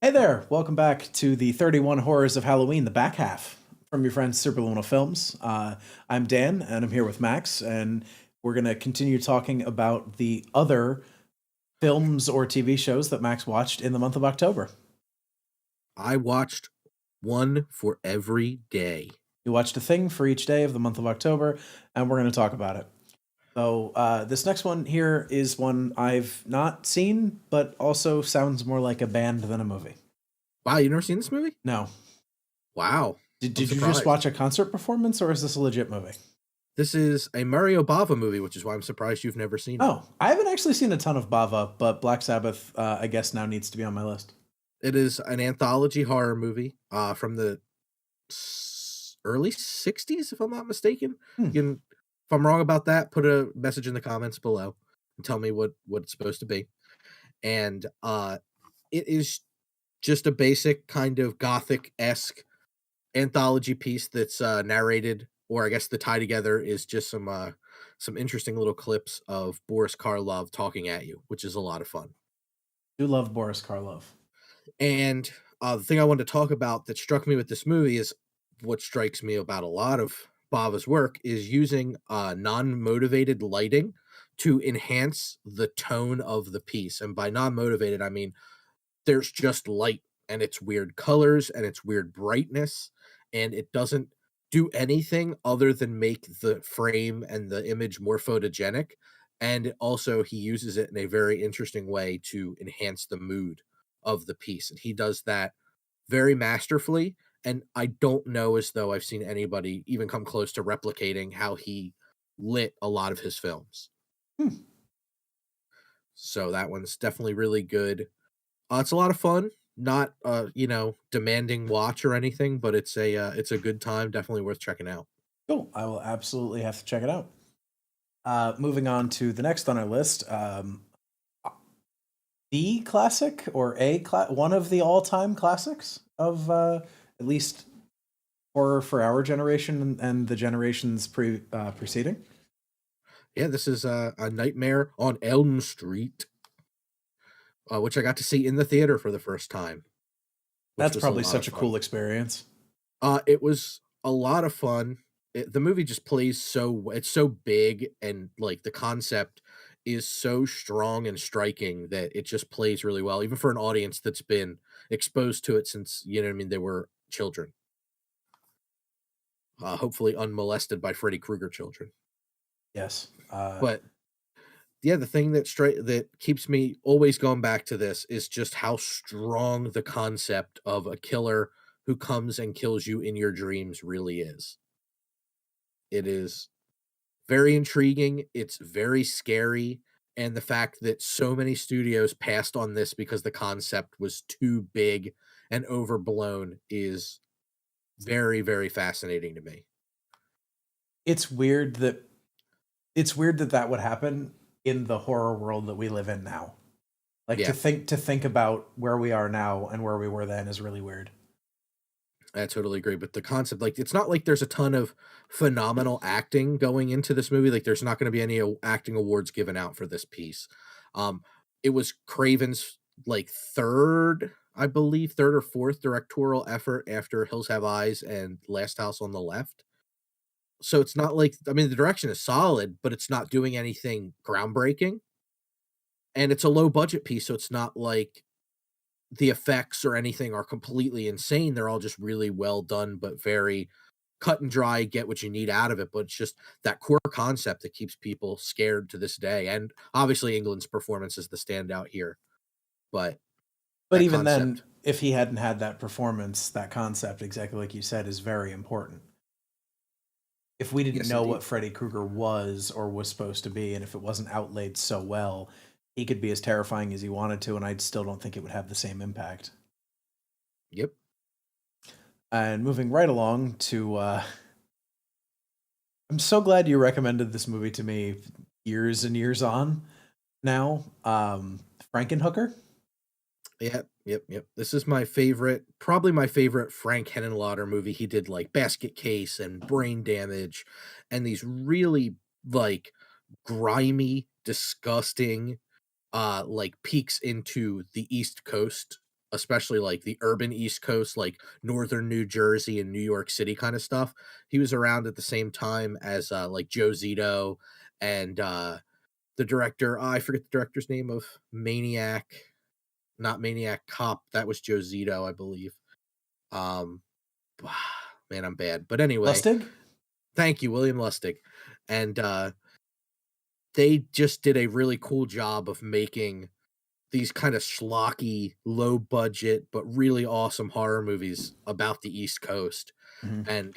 Hey there, welcome back to the 31 Horrors of Halloween, the back half from your friends Supraliminal Films. I'm Dan, and I'm here with Max, and we're going to continue talking about the other films or TV shows that Max watched in the month of October. I watched one for every day. You watched a thing for each day of the month of October, and we're going to talk about it. So, this next one here is one I've not seen, but also sounds more like a band than a movie. Wow, you never seen this movie? No. Wow, I'm Did you just surprised. watch a concert performance, or is this a legit movie? This is a Mario Bava movie, which is why I'm surprised you've never seen it. Oh, I haven't actually seen a ton of Bava, but Black Sabbath, I guess now needs to be on my list. It is an anthology horror movie from the early 60s, if I'm not mistaken. Hmm. If I'm wrong about that, put a message in the comments below and tell me what it's supposed to be. And it is just a basic kind of gothic-esque anthology piece that's narrated, or I guess the tie together is just some interesting little clips of Boris Karloff talking at you, which is a lot of fun. Do love Boris Karloff. And the thing I wanted to talk about that struck me with this movie is what strikes me about a lot of Bava's work is using non-motivated lighting to enhance the tone of the piece. And by non-motivated, I mean there's just light and it's weird colors and it's weird brightness, and it doesn't do anything other than make the frame and the image more photogenic. And also he uses it in a very interesting way to enhance the mood of the piece, and he does that very masterfully. And I don't know as though I've seen anybody even come close to replicating how he lit a lot of his films. Hmm. So that one's definitely really good. It's a lot of fun. Not demanding watch or anything, but it's a good time. Definitely worth checking out. Cool. I will absolutely have to check it out. Moving on to the next on our list, the classic or one of the all-time classics of at least horror for our generation and the generations preceding. Yeah, this is a Nightmare on Elm Street, which I got to see in the theater for the first time, which That's was a probably lot such of a cool fun. experience. It was a lot of fun. The movie just plays it's so big, and like the concept is so strong and striking that it just plays really well, even for an audience that's been exposed to it since, you know what I mean, they were children. Hopefully unmolested by Freddy Krueger children. Yes. But yeah, the thing that keeps me always going back to this is just how strong the concept of a killer who comes and kills you in your dreams really is. It is very intriguing, it's very scary, and the fact that so many studios passed on this because the concept was too big and overblown is very, very fascinating to me. it's weird that it's weird that that would happen in the horror world that we live in now. Like Yeah. to think about where we are now and where we were then is really weird. I totally agree, but the concept, like, it's not like there's a ton of phenomenal acting going into this movie. Like, there's not going to be any acting awards given out for this piece. Um, it was Craven's like I believe, third or fourth directorial effort after Hills Have Eyes and Last House on the Left. So it's not like, I mean, the direction is solid, but it's not doing anything groundbreaking, and it's a low budget piece, so it's not like the effects or anything are completely insane. They're all just really well done, but very cut and dry, get what you need out of it. But it's just that core concept that keeps people scared to this day. And obviously, England's performance is the standout here. But But that even then, concept, if he hadn't had that performance, that concept, exactly like you said, is very important. If we didn't yes, know indeed. what Freddy Krueger was or was supposed to be, and if it wasn't outlaid so well, he could be as terrifying as he wanted to, and I still don't think it would have the same impact. Yep. And moving right along to, I'm so glad you recommended this movie to me years and years on now. Frankenhooker. Yep. Yep. Yep. This is my favorite, probably my favorite Frank Henenlotter movie. He did like Basket Case and Brain Damage and these really like grimy, disgusting like peeks into the East Coast especially like the urban East Coast, like northern New Jersey and New York City kind of stuff. He was around at the same time as like Joe Zito and the director. I forget the director's name of Maniac, not Maniac Cop. That was Joe Zito, I believe. Um, man, I'm bad. But anyway, Lustig? thank you, William Lustig. And they just did a really cool job of making these kind of schlocky, low budget, but really awesome horror movies about the East Coast. Mhm. And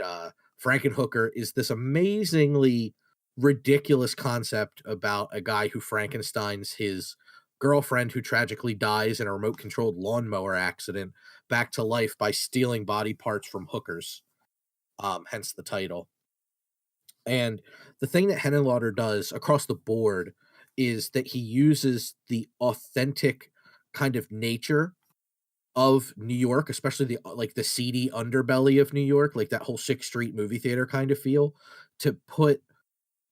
Frankenhooker is this amazingly ridiculous concept about a guy who Frankensteins his girlfriend who tragically dies in a remote controlled lawnmower accident back to life by stealing body parts from hookers. Hence the title. And the thing that Henenlotter does across the board is that he uses the authentic kind of nature of New York, especially the like the seedy underbelly of New York, like that whole 6th Street movie theater kind of feel, to put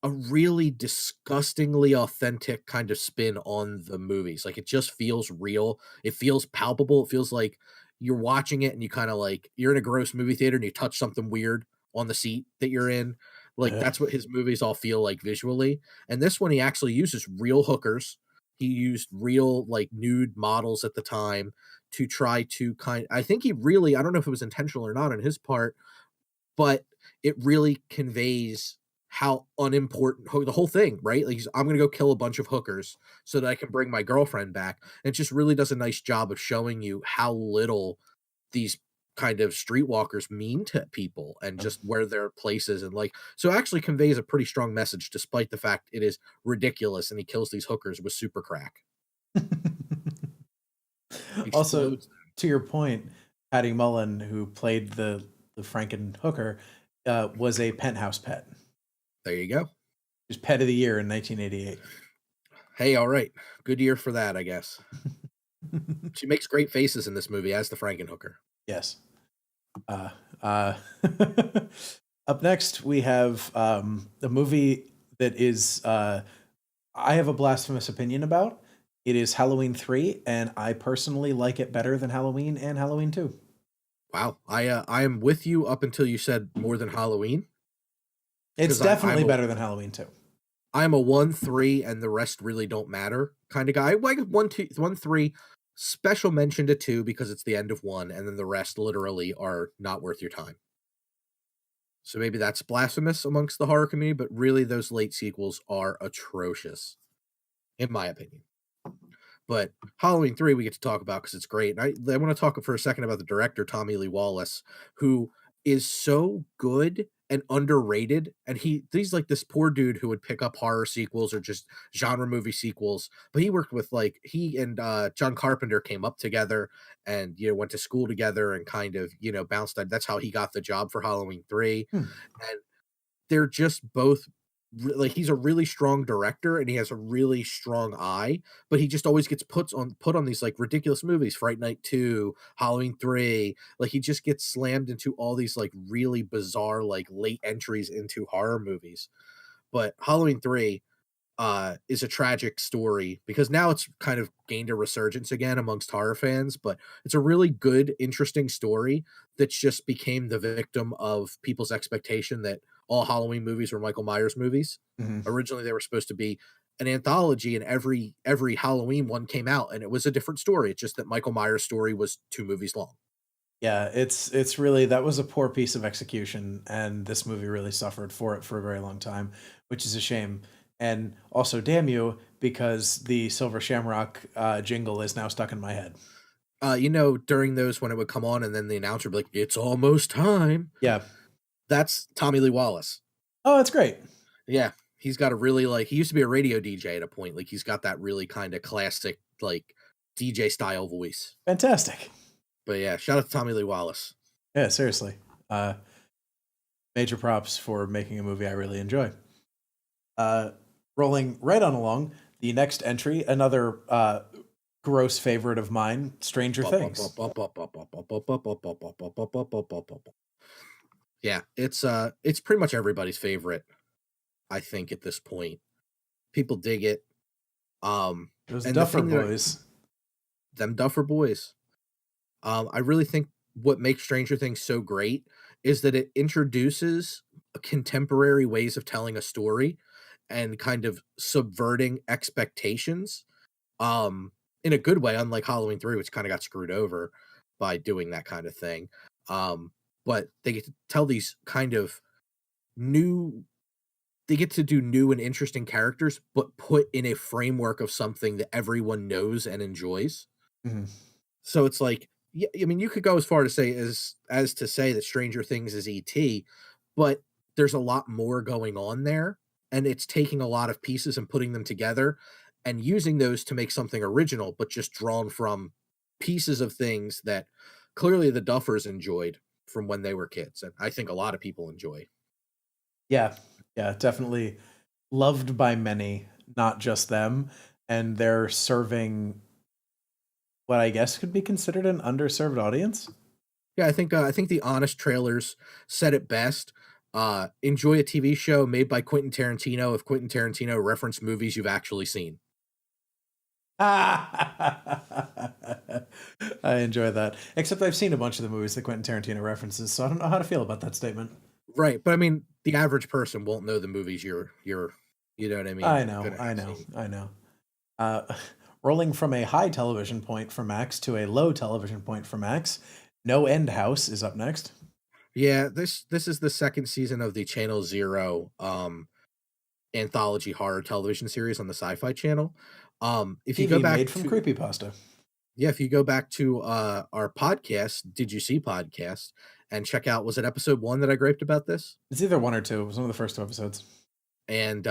a really disgustingly authentic kind of spin on the movies. Like, it just feels real. It feels palpable. It feels like you're watching it and you kinda, like you're in a gross movie theater and you touch something weird on the seat that you're in. Like, Yeah. that's what his movies all feel like visually. And this one, he actually uses real hookers. He used real, like, nude models at the time to try to I think he really I don't know if it was intentional or not on his part, but it really conveys how unimportant the whole thing, right? Like, I'm gonna go kill a bunch of hookers so that I can bring my girlfriend back. And it just really does a nice job of showing you how little these kind of streetwalkers mean to people and just where their places and like so it actually conveys a pretty strong message despite the fact it is ridiculous and he kills these hookers with super crack. Also, Explodes. to your point, Patty Mullen, who played the Frankenhooker, was a Penthouse pet. There you go. He was Pet of the Year in 1988. Hey, all right. Good year for that, I guess. She makes great faces in this movie as the Frankenhooker. Yes. Uh, uh, Up next, we have a movie that is I have a blasphemous opinion about. It is Halloween 3, and I personally like it better than Halloween and Halloween 2. Wow. I am with you up until you said more than Halloween. It's 'Cause definitely better than Halloween 2. I'm a 1, 3, and the rest really don't matter kind of guy. Like 1, 2, 1, 3, special mention to 2 because it's the end of 1, and then the rest literally are not worth your time. So maybe that's blasphemous amongst the horror community, but really those late sequels are atrocious, in my opinion. But Halloween 3 we get to talk about because it's great. And I want to talk for a second about the director, Tommy Lee Wallace, who is so good and underrated. And he's like this poor dude who would pick up horror sequels or just genre movie sequels. But he worked with like he and John Carpenter came up together and went to school together and kind of bounced. That's how he got the job for Halloween 3. Hmm. And they're just both like he's a really strong director and he has a really strong eye, but he just always gets put on these like ridiculous movies, Fright Night 2, Halloween 3. Like he just gets slammed into all these like really bizarre like late entries into horror movies. But Halloween 3 is a tragic story because now it's kind of gained a resurgence again amongst horror fans, but it's a really good, interesting story that's just became the victim of people's expectation that all Halloween movies were Michael Myers movies. Mhm. Originally, they were supposed to be an anthology, and every Halloween one came out, and it was a different story. It's just that Michael Myers' story was 2 movies long. Yeah, it's really that was a poor piece of execution, and this movie really suffered for it for a very long time, which is a shame. And also, damn you, because the Silver Shamrock jingle is now stuck in my head. During those when it would come on, and then the announcer would be like, "It's almost time." Yeah. That's Tommy Lee Wallace. Oh, that's great. Yeah, he's got a really like he used to be a radio DJ at a point. Like he's got that really kind of classic like DJ style voice. Fantastic. But yeah, shout out to Tommy Lee Wallace. Yeah, seriously. Major props for making a movie I really enjoy. Rolling right on along, the next entry, another gross favorite of mine, Stranger Things. Yeah, it's pretty much everybody's favorite, I think, at this point. People dig it. Those And the Duffer thing that Boys. them Duffer Boys. I really think what makes Stranger Things so great is that it introduces contemporary ways of telling a story and kind of subverting expectations, um, in a good way, unlike Halloween 3, which kinda got screwed over by doing that kind of thing. But they get to tell these kind of new they get to do new and interesting characters, but put in a framework of something that everyone knows and enjoys. Mhm. So it's like, yeah, I mean, you could go as far to say as to say that Stranger Things is ET, but there's a lot more going on there, and it's taking a lot of pieces and putting them together and using those to make something original, but just drawn from pieces of things that clearly the Duffers enjoyed from when they were kids, and I think a lot of people enjoy. Yeah, yeah, definitely loved by many, not just them, and they're serving what I guess could be considered an underserved audience. Yeah, I think the honest trailers said it best. Enjoy a TV show made by Quentin Tarantino if Quentin Tarantino referenced movies you've actually seen. I enjoy that. Except I've seen a bunch of the movies that Quentin Tarantino references, so I don't know how to feel about that statement. Right, but I mean, the average person won't know the movies you know what I mean, gonna I have know, seen. I know. Uh, rolling from a high television point for Max to a low television point for Max, No End House is up next. Yeah, this is the 2nd season of the Channel Zero, anthology horror television series on the Sci-Fi Channel. If you go TV back made from to creepypasta. Yeah, if you go back to, our podcast, Did You See podcast, and check out was it episode 1 that I griped about this? It's either one or two. It was one of the first two episodes. And,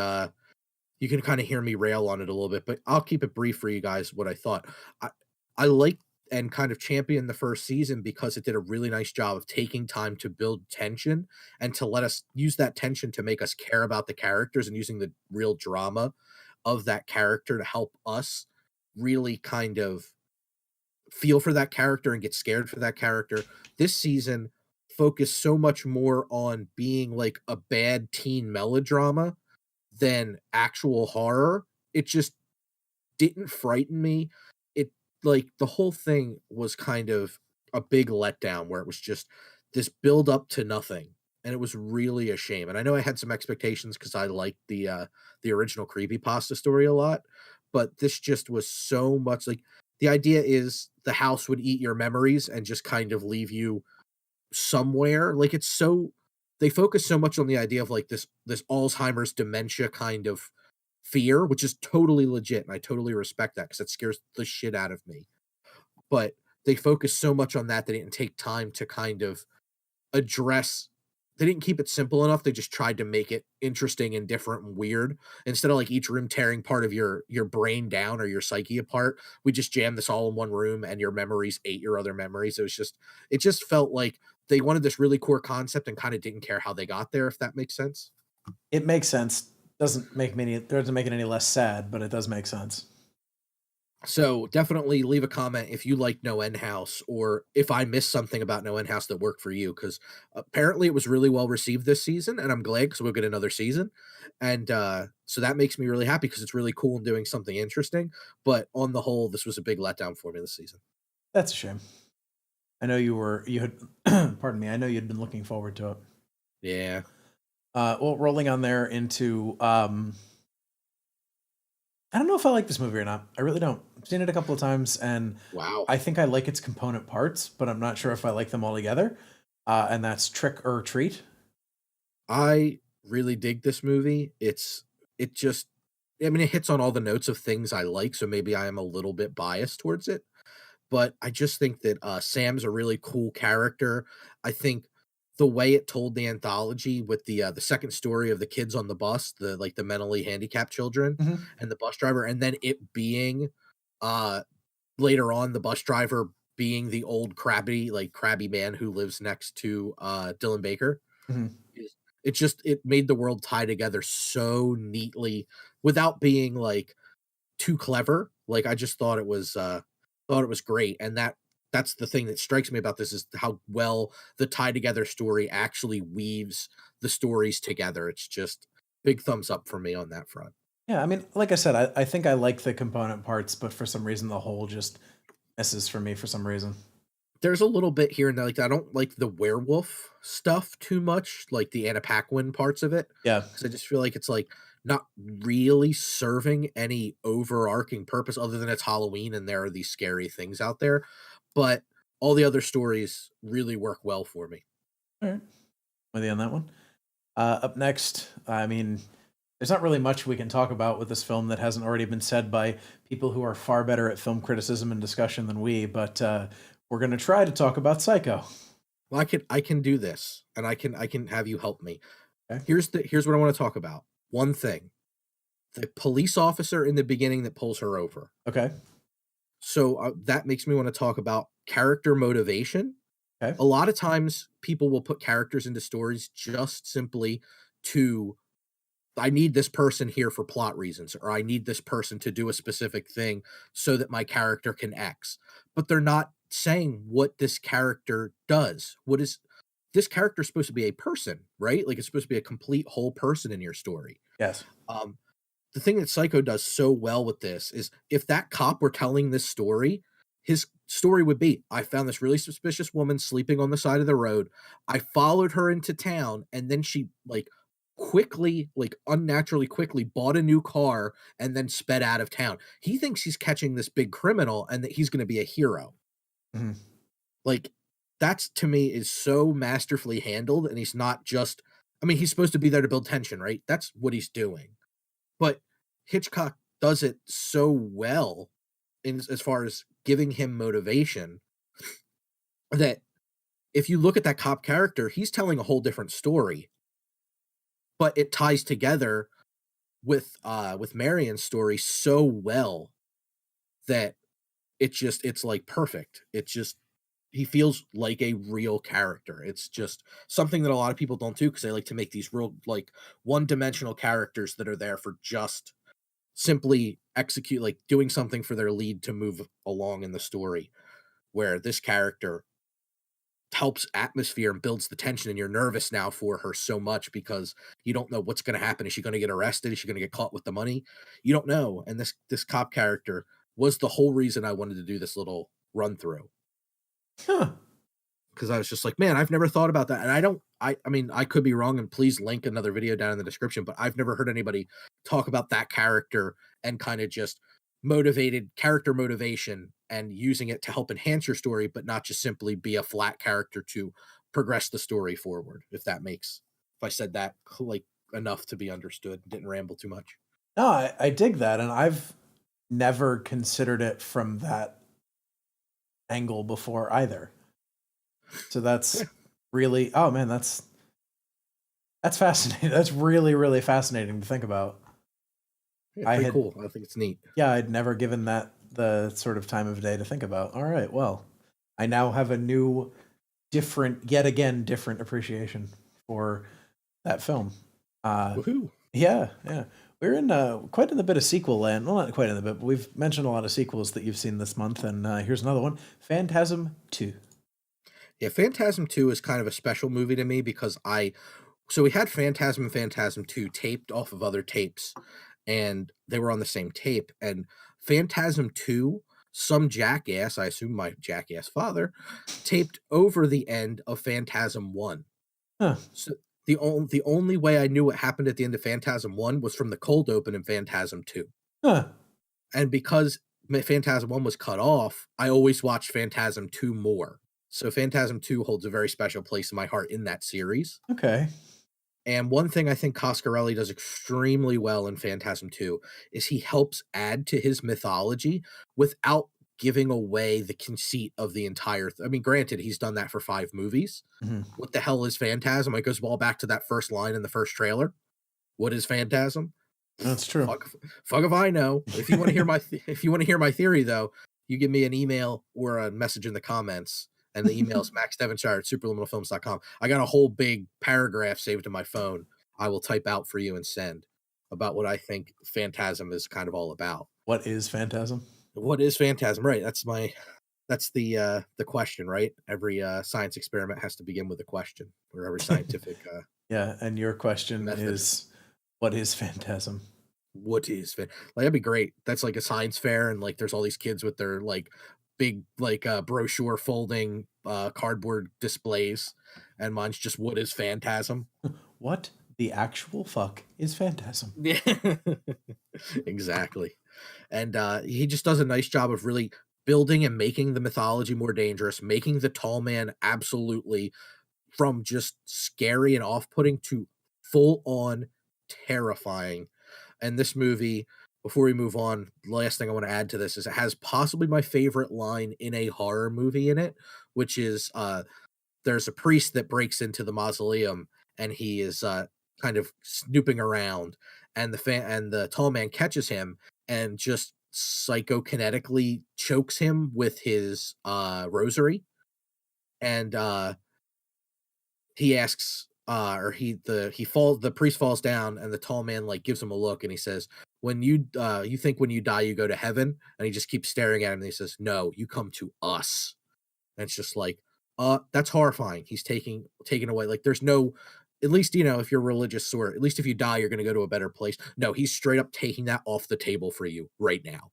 you can kinda hear me rail on it a little bit, but I'll keep it brief for you guys what I thought. I I liked and kind of championed the 1st season because it did a really nice job of taking time to build tension and to let us use that tension to make us care about the characters and using the real drama of that character to help us really kind of feel for that character and get scared for that character. This season focused so much more on being like a bad teen melodrama than actual horror. It just didn't frighten me. It like the whole thing was kind of a big letdown where it was just this build up to nothing. And it was really a shame. And I know I had some expectations because I liked the original creepypasta story a lot, but this just was so much like the idea is the house would eat your memories and just kind of leave you somewhere. Like it's so they focus so much on the idea of like this Alzheimer's dementia kind of fear, which is totally legit, and I totally respect that because it scares the shit out of me. But they focus so much on that they didn't take time to kind of address they didn't keep it simple enough. They just tried to make it interesting and different and weird. Instead of like each room tearing part of your brain down or your psyche apart, we just jammed this all in one room and your memories ate your other memories. It just felt like they wanted this really core concept and kind of didn't care how they got there, if that makes sense. It makes sense. Doesn't make it any less sad, but it does make sense. So definitely leave a comment if you like No End House or if I missed something about No End House that worked for you. Because apparently it was really well received this season, and I'm glad because we'll get another season. And so that makes me really happy because it's really cool and doing something interesting. But on the whole, this was a big letdown for me this season. That's a shame. I know you had pardon me. I know you'd been looking forward to it. Yeah. Well, rolling on there into I don't know if I like this movie or not. I really don't. I've seen it a couple of times, and Wow. I think I like its component parts, but I'm not sure if I like them all together. And that's Trick or Treat. I really dig this movie. It just I mean, it hits on all the notes of things I like, so maybe I am a little bit biased towards it. But I just think that, Sam's a really cool character. I think the way it told the anthology with the second story of the kids on the bus, the mentally handicapped children Mhm. and the bus driver, and then it being, uh, later on, the bus driver being the old crabby man who lives next to, Dylan Baker. Mhm. Is it made the world tie together so neatly without being, like, too clever. Like I just thought it was great, and that's the thing that strikes me about this is how well the tie together story actually weaves the stories together. It's just big thumbs up for me on that front. Yeah, I mean, like I said, I think I like the component parts, but for some reason the whole just misses for me for some reason. There's a little bit here and there, like, I don't like the werewolf stuff too much, like the Anna Paquin parts of it, Yeah. because I just feel like it's, like, not really serving any overarching purpose other than it's Halloween and there are these scary things out there, but all the other stories really work well for me. All right. With you on that one. Up next, I mean, there's not really much we can talk about with this film that hasn't already been said by people who are far better at film criticism and discussion than we, but we're going to try to talk about Psycho. Well, I can do this, and I can have you help me. Okay. Here's what I wanna talk about. One thing, the police officer in the beginning that pulls her over. Okay. So, that makes me wanna talk about character motivation. Okay. A lot of times, people will put characters into stories just simply to, "I need this person here for plot reasons," or, "I need this person to do a specific thing so that my character can X." But they're not saying what this character does. What is this character is supposed to be a person, right? Like, it's supposed to be a complete whole person in your story. Yes. Um, the thing that Psycho does so well with this is if that cop were telling this story, his story would be, "I found this really suspicious woman sleeping on the side of the road. I followed her into town, and then she, like, quickly, like, unnaturally quickly bought a new car and then sped out of town." He thinks he's catching this big criminal and that he's gonna be a hero. Mhm. Like, that's to me is so masterfully handled, and he's not just, I mean, he's supposed to be there to build tension, right? That's what he's doing. But Hitchcock does it so well in as far as giving him motivation that if you look at that cop character, he's telling a whole different story, but it ties together with Marion's story so well that it's like perfect. It's just he feels like a real character. It's just something that a lot of people don't do because they like to make these real, like, one-dimensional characters that are there for just simply execute, like, doing something for their lead to move along in the story, where this character helps atmosphere and builds the tension, and you're nervous now for her so much because you don't know what's gonna happen. Is she gonna get arrested? Is she gonna get caught with the money? You don't know, and this cop character was the whole reason I wanted to do this little run through. Huh. 'Cause I was just like, "Man, I've never thought about that," and I mean, I could be wrong, and please link another video down in the description, but I've never heard anybody talk about that character and kinda just motivated character motivation and using it to help enhance your story, but not just simply be a flat character to progress the story forward, if I said that, like, enough to be understood, didn't ramble too much. No, I dig that, and I've never considered it from that angle before either. So that's Yeah, really, oh man, that's fascinating. That's really, really fascinating to think about. yeah, I pretty had cool. I think it's neat. Yeah, I'd never given that the sort of time of day to think about. All right, well, I now have a new, different, yet again, different appreciation for that film. Uh, Woohoo. yeah, yeah. We're in quite in the bit of sequel land. Well, not quite in the bit, but we've mentioned a lot of sequels that you've seen this month, and here's another one: Phantasm 2. Yeah, Phantasm 2 is kind of a special movie to me because so we had Phantasm and Phantasm 2 taped off of other tapes, and they were on the same tape, and Phantasm 2, some jackass, I assume my jackass father, taped over the end of Phantasm 1. Huh. So the only way I knew what happened at the end of Phantasm 1 was from the cold open in Phantasm 2. Huh. And because Phantasm 1 was cut off, I always watched Phantasm 2 more. So Phantasm 2 holds a very special place in my heart in that series. Okay. And one thing I think Coscarelli does extremely well in Phantasm 2 is he helps add to his mythology without giving away the conceit of the entire I mean, granted, he's done that for 5 movies. Mhm. What the hell is Phantasm? It goes all back to that first line in the first trailer. What is Phantasm? That's true. Fuck if I know. If you want to hear if you want to hear my theory though, you give me an email or a message in the comments. And the email is maxdevinshire at superliminalfilms.com. I got a whole big paragraph saved in my phone. I will type out for you and send about what I think Phantasm is kind of all about. What is Phantasm? What is Phantasm? Right. That's the question, right? Every science experiment has to begin with a question, or every scientific Yeah, and your question method. is, what is Phantasm? What is like that'd be great. That's like a science fair, and like there's all these kids with their like big like brochure folding cardboard displays, and mine's just what is Phantasm. What the actual fuck is Phantasm? Yeah, exactly. And he just does a nice job of really building and making the mythology more dangerous, making the tall man absolutely from just scary and off-putting to full on terrifying. And this movie, before we move on, the last thing I want to add to this is it has possibly my favorite line in a horror movie in it, which is there's a priest that breaks into the mausoleum, and he is kind of snooping around, and the tall man catches him and just psychokinetically chokes him with his rosary, and he asks or the priest falls down, and the tall man like gives him a look, and he says, when you think when you die you go to heaven, and he just keeps staring at him, and he says, no, you come to us. And it's just like, that's horrifying. He's taking away, like, there's no, at least, if you're religious sort, at least if you die, you're gonna go to a better place. No, he's straight up taking that off the table for you right now.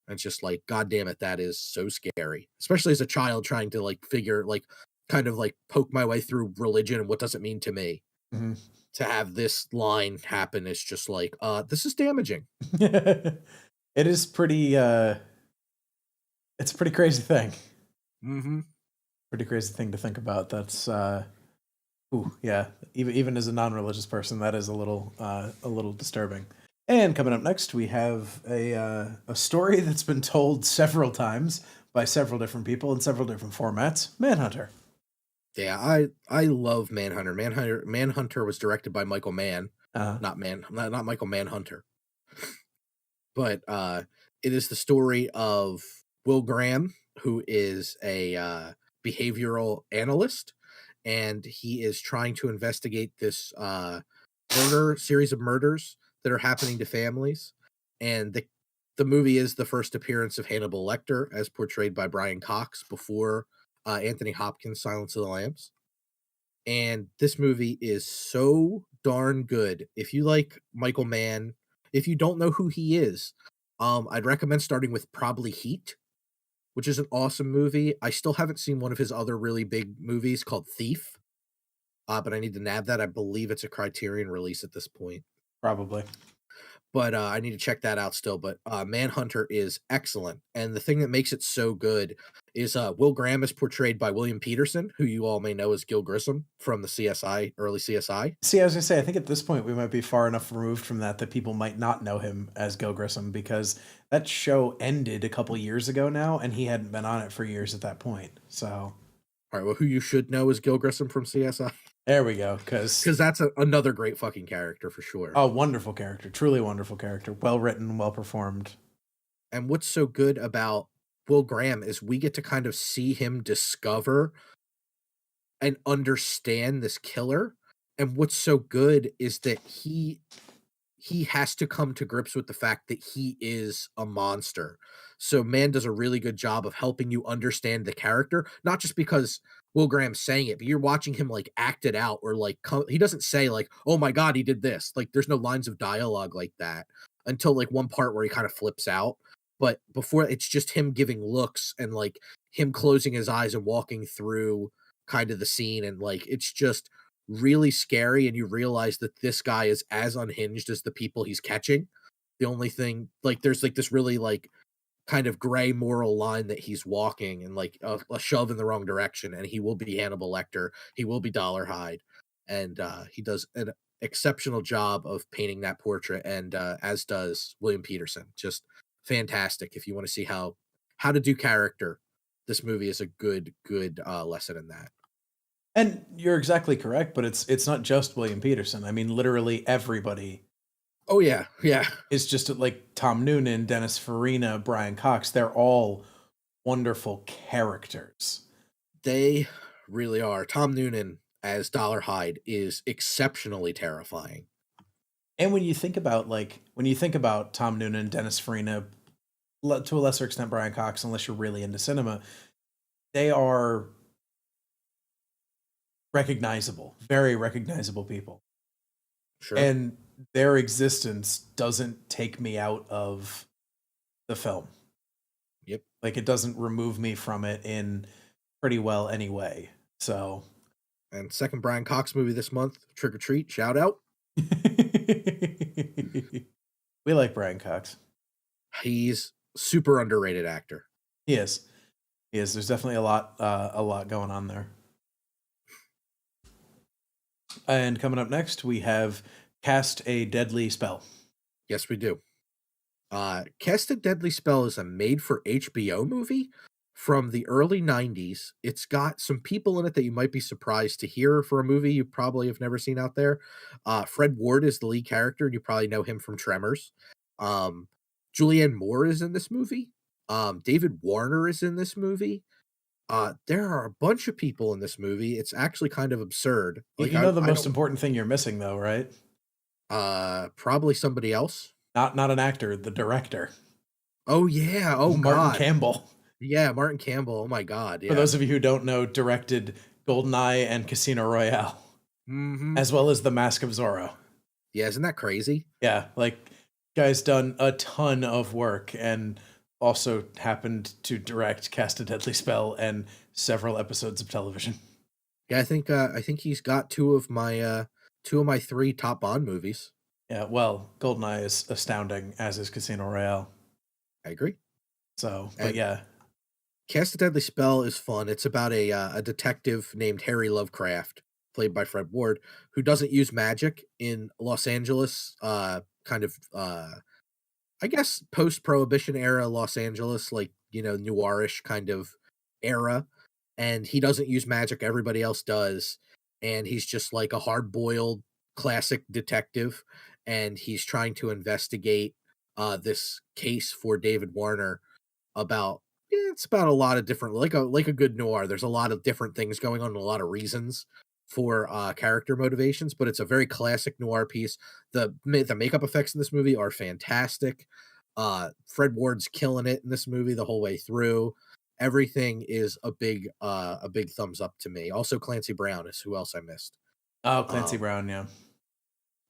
And it's just like, God damn it, that is so scary. Especially as a child trying to like figure, like, kind of like poke my way through religion and what does it mean to me. Mhm. To have this line happen is just like, this is damaging. It is pretty it's a pretty crazy thing. Mm-hmm. Pretty crazy thing to think about. That's ooh, yeah. Even as a non-religious person, that is a little disturbing. And coming up next, we have a story that's been told several times by several different people in several different formats. Manhunter. Yeah, I love Manhunter. Manhunter was directed by Michael Mann, Uh, not Michael Manhunter. But it is the story of Will Graham, who is a behavioral analyst, and he is trying to investigate this series of murders that are happening to families. And the movie is the first appearance of Hannibal Lecter, as portrayed by Brian Cox before Anthony Hopkins' Silence of the Lambs. And this movie is so darn good. If you like Michael Mann, if you don't know who he is, I'd recommend starting with probably Heat, which is an awesome movie. I still haven't seen one of his other really big movies called Thief, but I need to nab that. I believe it's a Criterion release at this point. Probably. But I need to check that out still. But Manhunter is excellent, and the thing that makes it so good is Will Graham is portrayed by William Peterson, who you all may know as Gil Grissom from the CSI, early CSI. See, I was gonna say, I think at this point we might be far enough removed from that people might not know him as Gil Grissom because that show ended a couple years ago now, and he hadn't been on it for years at that point. So, All right, well, who you should know is Gil Grissom from CSI, there we go. Because because that's another great fucking character for sure. a wonderful character, truly wonderful character, well written, well performed. And what's so good about Will Graham is we get to kind of see him discover and understand this killer. And what's so good is that he has to come to grips with the fact that he is a monster. So Mann does a really good job of helping you understand the character, not just because Will Graham's saying it, but you're watching him like act it out, or like he doesn't say like, "Oh my god, he did this." Like there's no lines of dialogue like that until like one part where he kind of flips out. But before, it's just him giving looks and like him closing his eyes and walking through kind of the scene, and like it's just really scary, and you realize that this guy is as unhinged as the people he's catching. The only thing, like, there's like this really like kind of gray moral line that he's walking, and like a shove in the wrong direction, and he will be Hannibal Lecter, he will be Dollar Hyde, and he does an exceptional job of painting that portrait, and as does William Peterson. Just fantastic. If you want to see how to do character, this movie is a good lesson in that. And you're exactly correct, but it's not just William Peterson. I mean, literally everybody Oh yeah, yeah. is just like Tom Noonan, Dennis Farina, Brian Cox. They're all wonderful characters. They really are. Tom Noonan as Dollar Hyde is exceptionally terrifying. And when you think about Tom Noonan, Dennis Farina, to a lesser extent Brian Cox, unless you're really into cinema, they are recognizable, very recognizable people. Sure. And their existence doesn't take me out of the film. Yep. Like, it doesn't remove me from it in pretty well anyway. So And second Brian Cox movie this month, Trick or Treat, shout out. we like Brian Cox. He's super underrated actor. He is. He is. There's definitely a lot going on there. And coming up next, we have Cast a Deadly Spell. Yes, we do. Cast a Deadly Spell is a made for HBO movie from the early 90s. It's got some people in it that you might be surprised to hear for a movie you probably have never seen out there. Fred Ward is the lead character, and you probably know him from Tremors. Julianne Moore is in this movie. David Warner is in this movie. There are a bunch of people in this movie. It's actually kind of absurd. Like, You know the I most don't, important thing you're missing, though, right? probably somebody else. Not an actor, the director. Oh yeah. Oh Martin god. Campbell. Yeah, Martin Campbell. Oh my god. For Yeah. those of you who don't know, directed GoldenEye and Casino Royale, Mm-hmm. as well as The Mask of Zorro. Yeah, isn't that crazy? Yeah, like, guy's done a ton of work and also happened to direct Cast a Deadly Spell and several episodes of television. Yeah, I think he's got two of my three top Bond movies. Yeah, well, GoldenEye is astounding, as is Casino Royale. I agree. So, but And yeah, Cast a Deadly Spell is fun. It's about a detective named Harry Lovecraft, played by Fred Ward, who doesn't use magic in Los Angeles, kind of I guess post-prohibition era Los Angeles, like, noirish kind of era. And he doesn't use magic, everybody else does. And he's just like a hard-boiled classic detective, and he's trying to investigate this case for David Warner about it's about a lot of different like a good noir. There's a lot of different things going on and a lot of reasons for character motivations, but it's a very classic noir piece. The makeup effects in this movie are fantastic. Fred Ward's killing it in this movie the whole way through. Everything is a big thumbs up to me. Also, Clancy Brown is who else I missed. oh, Clancy Um, Brown, yeah.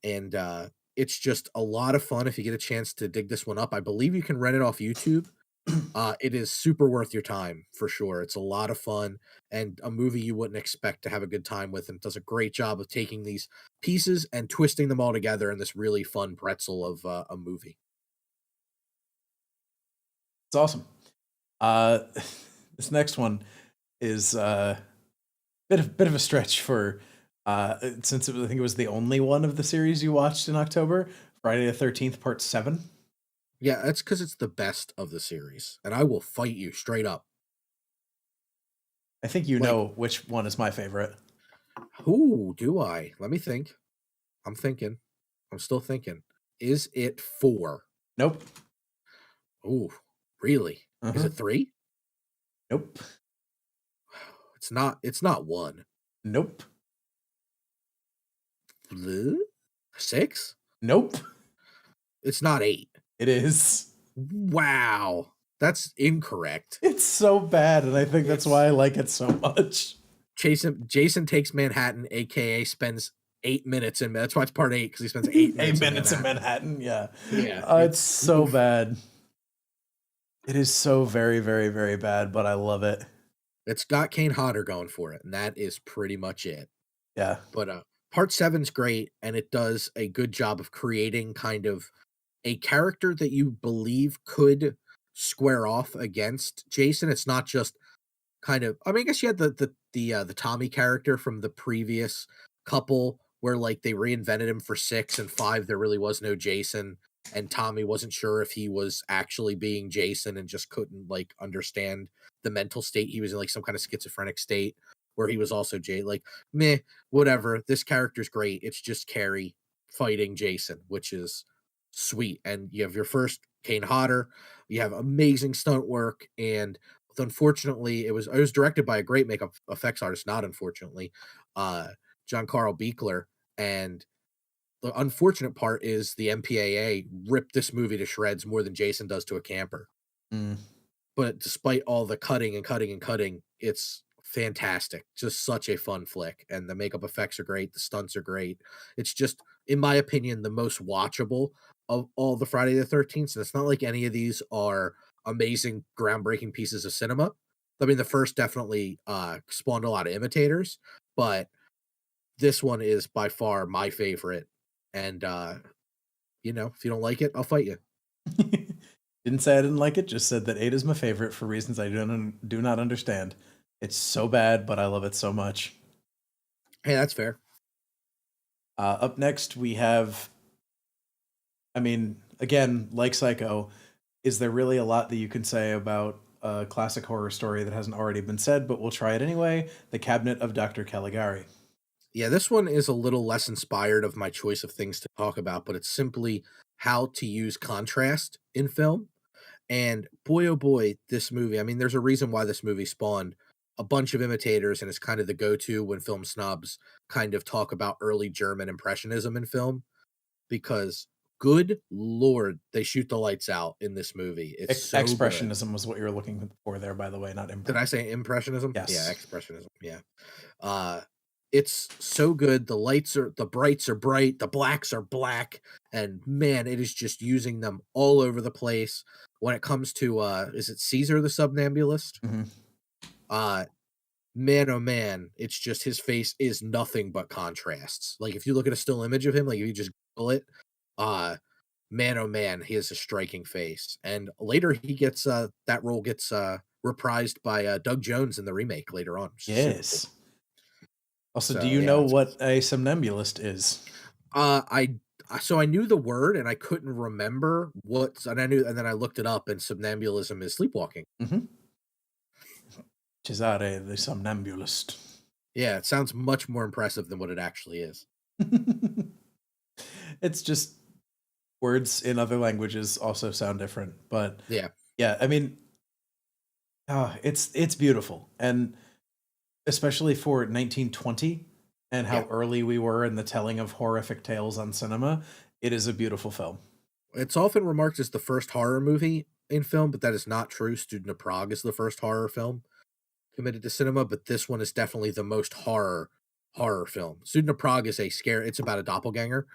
and it's just a lot of fun if you get a chance to dig this one up. I believe you can rent it off YouTube. It is super worth your time for sure. It's a lot of fun and a movie you wouldn't expect to have a good time with, and it does a great job of taking these pieces and twisting them all together in this really fun pretzel of a movie. It's awesome. Uh, this next one is bit of a stretch for since I think it was the only one of the series you watched in October. Friday the 13th, Part 7. Yeah, that's because it's the best of the series, and I will fight you straight up. I think you Like, know which one is my favorite. who do I? Let me think. I'm thinking. I'm still thinking. Is it 4? Nope. Ooh, really? Is Uh-huh. it 3? Nope. It's not 1. Nope. 6? Nope. It's not 8. It is. Wow. That's incorrect. It's so bad, and I think that's why I like it so much. Jason Takes Manhattan, aka spends 8 minutes in. That's why it's part 8, because he spends 8 minutes, 8 minutes in in Manhattan. Yeah. Yeah, It's so bad. It is so very, very, very bad, but I love it. it's got Kane Hodder going for it, and that is pretty much it. Yeah. But part 7's great, and it does a good job of creating kind of a character that you believe could square off against Jason. It's not just kind of, I mean, I guess you had the Tommy character from the previous couple where like they reinvented him for 6 and 5. There really was no Jason, and Tommy wasn't sure if he was actually being Jason and just couldn't like understand the mental state he was in, like some kind of schizophrenic state where he was also Jay. Like, meh, whatever. This character's great. It's just Carrie fighting Jason, which is sweet. And you have your first Kane Hodder. You have amazing stunt work, and unfortunately, it was directed by a great makeup effects artist. Not unfortunately, John Carl Beekler. And the unfortunate part is the MPAA ripped this movie to shreds more than Jason does to a camper. Mm. But despite all the cutting and cutting and cutting, it's fantastic. Just such a fun flick. And the makeup effects are great. The stunts are great. It's just, in my opinion, the most watchable of all the Friday the 13th. And it's not like any of these are amazing, groundbreaking pieces of cinema. I mean, the first definitely spawned a lot of imitators, but this one is by far my favorite. And if you don't like it, I'll fight you. Didn't say I didn't like it, just said that 8 is my favorite for reasons I do not understand. It's so bad, but I love it so much. Hey, that's fair. Up next, we have, I mean, again, like Psycho, is there really a lot that you can say about a classic horror story that hasn't already been said, but we'll try it anyway? The Cabinet of Dr. Caligari. Yeah, this one is a little less inspired of my choice of things to talk about, but it's simply how to use contrast in film. And boy, oh boy, this movie, I mean, there's a reason why this movie spawned a bunch of imitators, and it's kind of the go to when film snobs kind of talk about early German Impressionism in film, because good Lord, they shoot the lights out in this movie. It's so good. Expressionism was what you were looking for there, by the way, not Did I impression. say Impressionism? Yeah, Yes. Expressionism. Yeah. Uh, it's so good. The brights are bright, the blacks are black, and man, it is just using them all over the place. When it comes to is it Caesar the Somnambulist? Hmm. Uh man, oh man, it's just his face is nothing but contrasts. Like if you look at a still image of him, like if you just Google it, uh man, oh man, he has a striking face. And later he gets that role gets reprised by Doug Jones in the remake later on, which is super cool. Yes. Also, do So you yeah, know that's what a somnambulist is? I so I knew the word and I couldn't remember what, and I knew, and then I looked it up, and somnambulism is sleepwalking. Mm-hmm. Cesare the somnambulist. Yeah, it sounds much more impressive than what it actually is. It's just words in other languages also sound different, but Yeah, yeah, I mean, it's beautiful, and especially for 1920 and yeah. how early we were in the telling of horrific tales on cinema, it is a beautiful film. It's often remarked as the first horror movie in film, but that is not true. Student of Prague is the first horror film committed to cinema, but this one is definitely the most horror film. Student of Prague is a scare. It's about a doppelganger,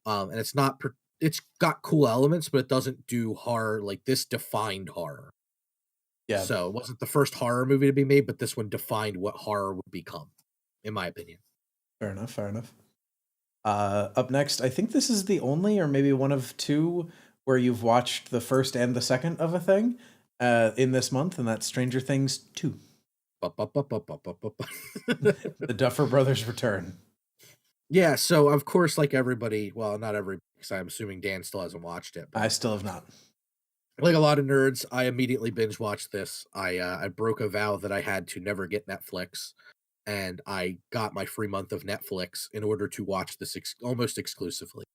and it's not. It's got cool elements, but it doesn't do horror like this. Defined horror. Yeah, So it wasn't the first horror movie to be made, but this one defined what horror would become, in my opinion. fair enough, fair enough. Up next, I think this is the only or maybe one of two where you've watched the first and the second of a thing in this month, and that's Stranger Things 2. The Duffer Brothers return. Yeah, so of course, like everybody, well, not everybody, because I'm assuming Dan still hasn't watched it, I but still have not. like a lot of nerds, I immediately binge watched this. I broke a vow that I had to never get Netflix, and I got my free month of Netflix in order to watch this almost exclusively.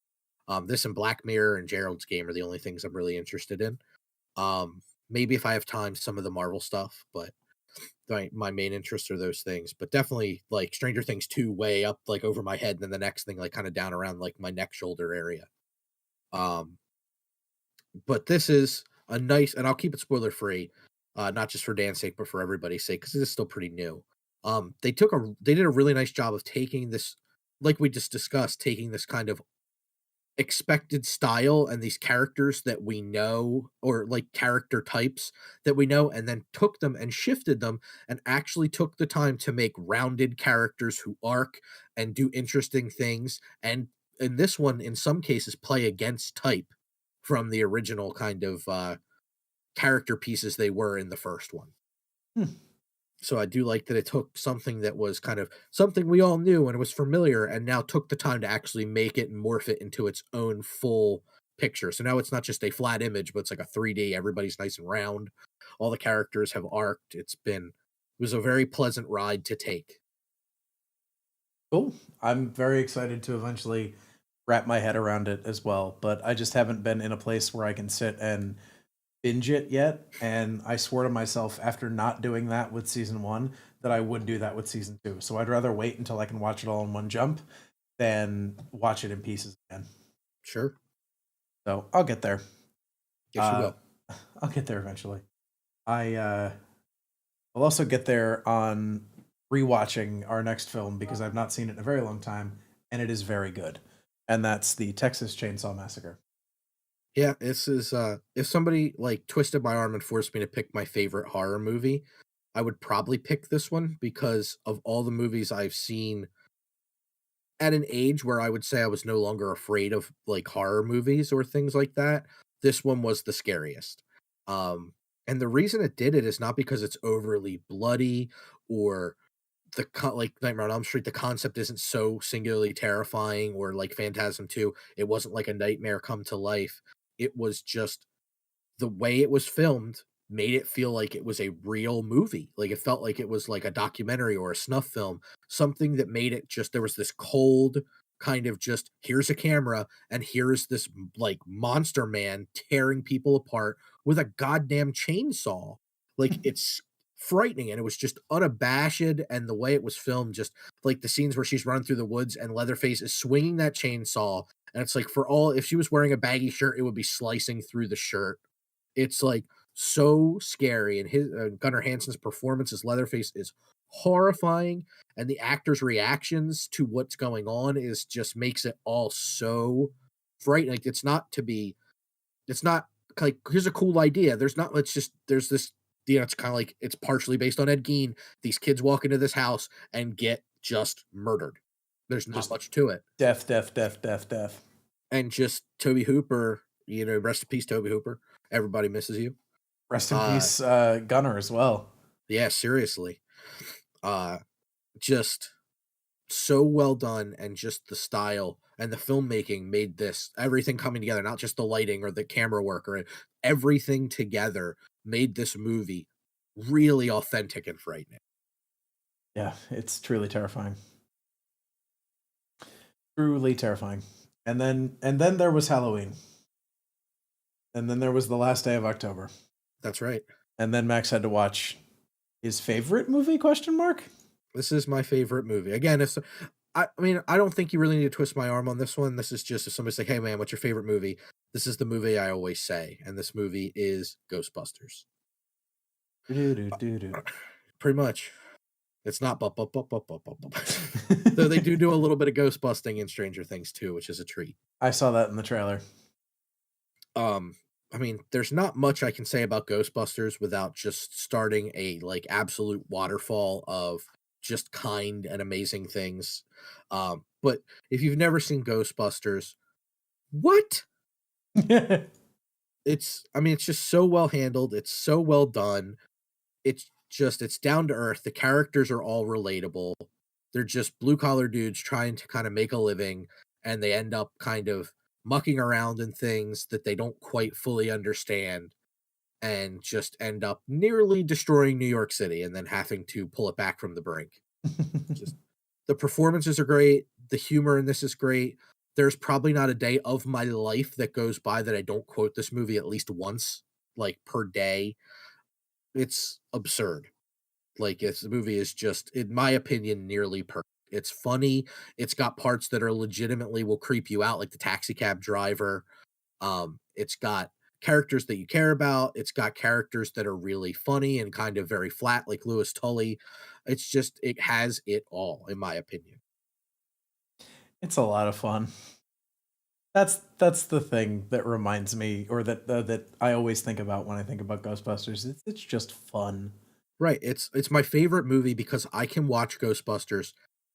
This and Black Mirror and Gerald's Game are the only things I'm really interested in. Maybe if I have time, some of the Marvel stuff, but my main interests are those things. But definitely like Stranger Things 2 way up like over my head, and then the next thing like kind of down around like my neck shoulder area. Um, but this is a nice, and I'll keep it spoiler free, not just for Dan's sake, but for everybody's sake, because it is still pretty new. They did a really nice job of taking this, like we just discussed, taking this kind of expected style and these characters that we know, or like character types that we know, and then took them and shifted them and actually took the time to make rounded characters who arc and do interesting things, and in this one in some cases play against type from the original kind of character pieces they were in the first one. Hmm. So I do like that it took something that was kind of something we all knew and it was familiar, and now took the time to actually make it and morph it into its own full picture. So now it's not just a flat image, but it's like a 3D. Everybody's nice and round. All the characters have arced. It was a very pleasant ride to take. Cool. I'm very excited to eventually wrap my head around it as well, but I just haven't been in a place where I can sit and binge it yet. And I swore to myself after not doing that with season one that I would do that with season two. So I'd rather wait until I can watch it all in one jump than watch it in pieces again. Sure. So I'll get there. Yes, you will. I'll get there eventually. I'll also get there on rewatching our next film because I've not seen it in a very long time, and it is very good. And that's the Texas Chainsaw Massacre. Yeah, this is if somebody like twisted my arm and forced me to pick my favorite horror movie, I would probably pick this one because of all the movies I've seen at an age where I would say I was no longer afraid of like horror movies or things like that. This one was the scariest. Um and the reason it did it is not because it's overly bloody or like Nightmare on Elm Street, the concept isn't so singularly terrifying, or like Phantasm 2, it wasn't like a nightmare come to life. It was just the way it was filmed made it feel like it was a real movie. Like it felt like it was like a documentary or a snuff film, something that made it just there was this cold kind of just here's a camera and here's this like monster man tearing people apart with a goddamn chainsaw. Like it's frightening and it was just unabashed, and the way it was filmed, just like the scenes where she's running through the woods and Leatherface is swinging that chainsaw, and it's like for all if she was wearing a baggy shirt it would be slicing through the shirt. It's, like, so scary, and his Gunnar Hansen's performance as Leatherface is horrifying, and the actors' reactions to what's going on is just makes it all so frightening. Like, it's not like, "Here's a cool idea." There's not let's just there's this it's kinda like it's partially based on Ed Gein. These kids walk into this house and get just murdered. There's not Just much to it. death, death, death, death, death. And just Toby Hooper, rest in peace, Toby Hooper. Everybody misses you. Rest in Uh, peace, Gunner as well. yeah, seriously. Uh, just so well done, and just the style and the filmmaking made this everything coming together, not just the lighting or the camera work or everything together made this movie really authentic and frightening. Yeah, it's truly terrifying. Truly terrifying. And then there was Halloween. And then there was the last day of October. That's right. And then Max had to watch his favorite movie, question mark? This is my favorite movie. Again, if I mean, I don't think you really need to twist my arm on this one. This is just if somebody's like, "Hey, man, what's your favorite movie?" This is the movie I always say, and this movie is Ghostbusters. Do-do-do-do-do. Pretty much. It's not bup, bup, bup, bup, bup, bup, bup. Though they do a little bit of ghost busting in Stranger Things too, which is a treat. I saw that in the trailer. Um, I mean, there's not much I can say about Ghostbusters without just starting a like absolute waterfall of just kind and amazing things. But if you've never seen Ghostbusters, what? I mean, it's just so well handled. It's so well done. It's down to earth. The characters are all relatable. They're just blue collar dudes trying to kind of make a living, and they end up kind of mucking around in things that they don't quite fully understand, and just end up nearly destroying New York City and then having to pull it back from the brink. Just the performances are great. The humor in this is great. There's probably not a day of my life that goes by that I don't quote this movie at least once, like per day. It's absurd. Like, the movie is just, in my opinion, nearly perfect. It's funny. It's got parts that are legitimately will creep you out, like the taxi cab driver. It's got characters that you care about. It's got characters that are really funny and kind of very flat, like Louis Tully. It's just, it has it all, in my opinion. It's a lot of fun. That's the thing that reminds me, or that I always think about when I think about Ghostbusters. It's just fun. Right. It's my favorite movie because I can watch Ghostbusters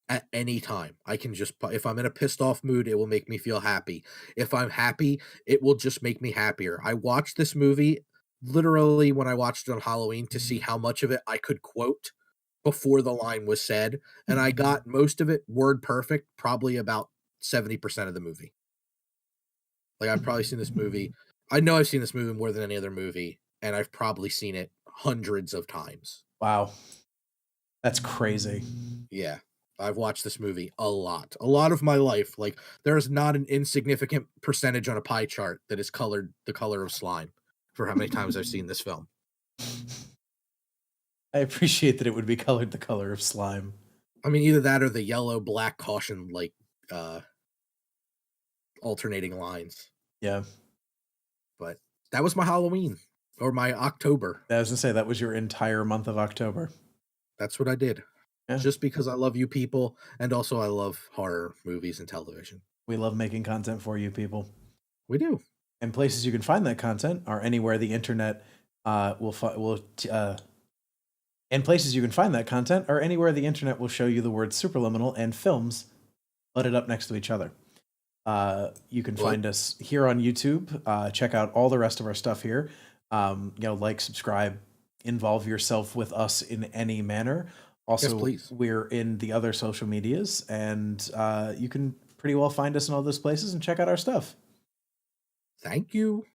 at any time. I can just if I'm in a pissed off mood, it will make me feel happy. If I'm happy, it will just make me happier. I watched this movie literally when I watched it on Halloween to see how much of it I could quote before the line was said, and I got most of it word perfect, probably about 70% of the movie. Like I've probably seen this movie. I know I've seen this movie more than any other movie, and I've probably seen it hundreds of times. Wow, that's crazy. Yeah. I've watched this movie a lot. A lot of my life. Like there is not an insignificant percentage on a pie chart that is colored the color of slime for how many times I've seen this film. I appreciate that it would be colored the color of slime. I mean, either that or the yellow black caution like uh alternating lines. Yeah, But that was my Halloween or my October. I was gonna say that was your entire month of October. That's what I did. Yeah, Just because I love you people and also I love horror movies and television. we love making content for you people. We do. And places you can find that content are anywhere the internet will and places you can find that content are anywhere the internet will show you the word Supraliminal and films butted up next to each other. You can What? find us here on YouTube. Check out all the rest of our stuff here. Like, subscribe, involve yourself with us in any manner. Yes, Also, please. we're in the other social medias, and you can pretty well find us in all those places and check out our stuff. Thank you.